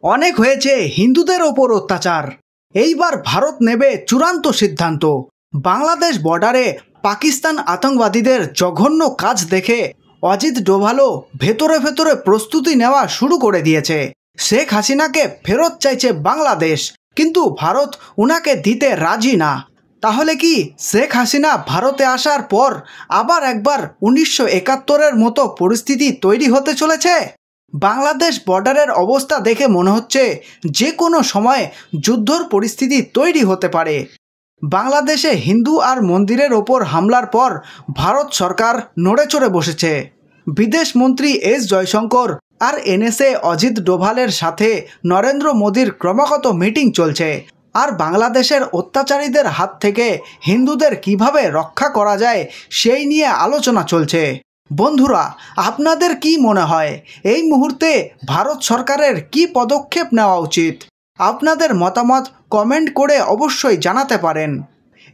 অনেক হয়েছে হিন্দুদের ওপর অত্যাচার। এইবার ভারত নেবে চূড়ান্ত সিদ্ধান্ত। বাংলাদেশ বর্ডারে পাকিস্তান আতঙ্কবাদীদের জঘন্য কাজ দেখে অজিত ডোভালও ভেতরে ভেতরে প্রস্তুতি নেওয়া শুরু করে দিয়েছে। শেখ হাসিনাকে ফেরত চাইছে বাংলাদেশ, কিন্তু ভারত উনাকে দিতে রাজি না। তাহলে কি শেখ হাসিনা ভারতে আসার পর আবার একবার 1971-এর মতো পরিস্থিতি তৈরি হতে চলেছে? বাংলাদেশ বর্ডারের অবস্থা দেখে মনে হচ্ছে যে কোনো সময় যুদ্ধর পরিস্থিতি তৈরি হতে পারে। বাংলাদেশে হিন্দু আর মন্দিরের ওপর হামলার পর ভারত সরকার নড়েচড়ে বসেছে। বিদেশ মন্ত্রী এস জয়শঙ্কর আর এনএসএ অজিত ডোভালের সাথে নরেন্দ্র মোদীর ক্রমাগত মিটিং চলছে। আর বাংলাদেশের অত্যাচারীদের হাত থেকে হিন্দুদের কিভাবে রক্ষা করা যায় সেই নিয়ে আলোচনা চলছে। বন্ধুরা, আপনাদের কি মনে হয় এই মুহূর্তে ভারত সরকারের কি পদক্ষেপ নেওয়া উচিত? আপনাদের মতামত কমেন্ট করে অবশ্যই জানাতে পারেন।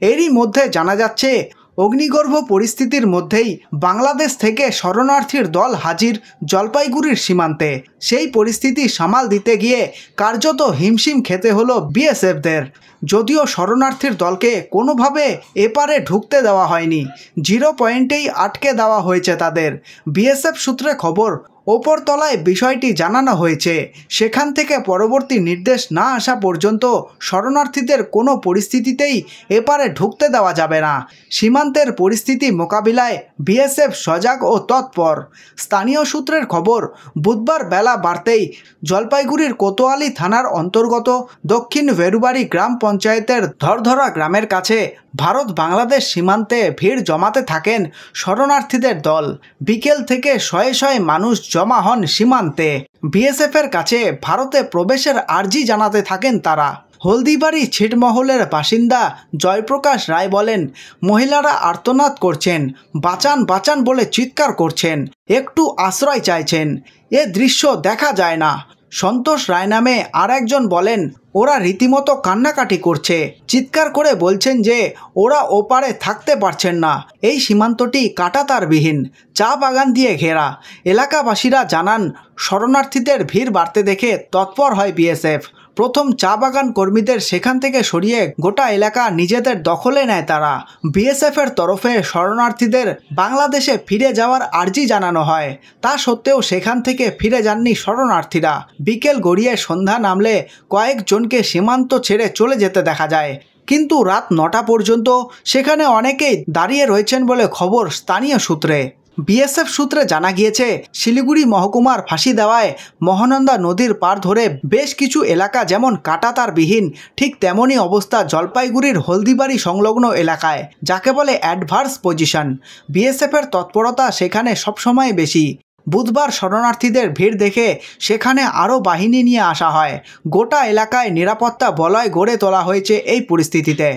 এরই মধ্যে জানা যাচ্ছে অগ্নিগর্ভ পরিস্থিতির মধ্যেই বাংলাদেশ থেকে শরণার্থীর দল হাজির জলপাইগুড়ির সীমান্তে। সেই পরিস্থিতি সামাল দিতে গিয়ে কার্যত হিমশিম খেতে হলো বিএসএফদের। যদিও শরণার্থীর দলকে কোনোভাবে এপারে ঢুকতে দেওয়া হয়নি, 0 পয়েন্টেই আটকে দেওয়া হয়েছে তাদের। বিএসএফ সূত্রে খবর, ওপরতলায় বিষয়টি জানানো হয়েছে। সেখান থেকে পরবর্তী নির্দেশ না আসা পর্যন্ত শরণার্থীদের কোনো পরিস্থিতিতেই এপারে ঢুকতে দেওয়া যাবে না। সীমান্তের পরিস্থিতি মোকাবিলায় বিএসএফ সজাগ ও তৎপর। স্থানীয় সূত্রের খবর, বুধবার বেলা বাড়তেই জলপাইগুড়ির কোতোয়ালি থানার অন্তর্গত দক্ষিণ ভেরুবাড়ি গ্রাম পঞ্চায়েতের ধরধরা গ্রামের কাছে ভারত বাংলাদেশ সীমান্তে ভিড় জমাতে থাকেন শরণার্থীদের দল। বিকেল থেকে শয়ে শয়ে মানুষ জমা হন সীমান্তে। বিএসএফের কাছে ভারতে প্রবেশের আর্জি জানাতে থাকেন তারা। হলদিবাড়ি ছিটমহলের বাসিন্দা জয়প্রকাশ রায় বলেন, মহিলারা আর্তনাদ করছেন, বাঁচান বাঁচান বলে চিৎকার করছেন, একটু আশ্রয় চাইছেন। এ দৃশ্য দেখা যায় না। সন্তোষ রায় নামে আর একজন বলেন, ওরা রীতিমতো কান্নাকাটি করছে, চিৎকার করে বলছেন যে ওরা ওপারে থাকতে পারছেন না। এই সীমান্তটি কাঁটাতারবিহীন, চা বাগান দিয়ে ঘেরা। এলাকাবাসীরা জানান, শরণার্থীদের ভিড় বাড়তে দেখে তৎপর হয় বিএসএফ। প্রথম চা বাগান কর্মীদের সেখান থেকে সরিয়ে গোটা এলাকা নিজেদের দখলে নেয় তারা। বিএসএফের তরফে শরণার্থীদের বাংলাদেশে ফিরে যাওয়ার আর্জি জানানো হয়। তা সত্ত্বেও সেখান থেকে ফিরে যাননি শরণার্থীরা। বিকেল গড়িয়ে সন্ধ্যা নামলে কয়েকজনকে সীমান্ত ছেড়ে চলে যেতে দেখা যায়, কিন্তু রাত 9টা পর্যন্ত সেখানে অনেকেই দাঁড়িয়ে রয়েছেন বলে খবর স্থানীয় সূত্রে। বিএসএফ সূত্রে জানা গিয়েছে, শিলিগুড়ি মহকুমার ফাঁসি দেওয়ায় মহানন্দা নদীর পার ধরে বেশ কিছু এলাকা যেমন কাঁটাতারবিহীন, ঠিক তেমনই অবস্থা জলপাইগুড়ির হলদিবাড়ি সংলগ্ন এলাকায়, যাকে বলে অ্যাডভার্স পজিশন। বিএসএফের তৎপরতা সেখানে সবসময় বেশি। বুধবার শরণার্থীদের ভিড় দেখে সেখানে আরও বাহিনী নিয়ে আসা হয়। গোটা এলাকায় নিরাপত্তা বলয় গড়ে তোলা হয়েছে এই পরিস্থিতিতে।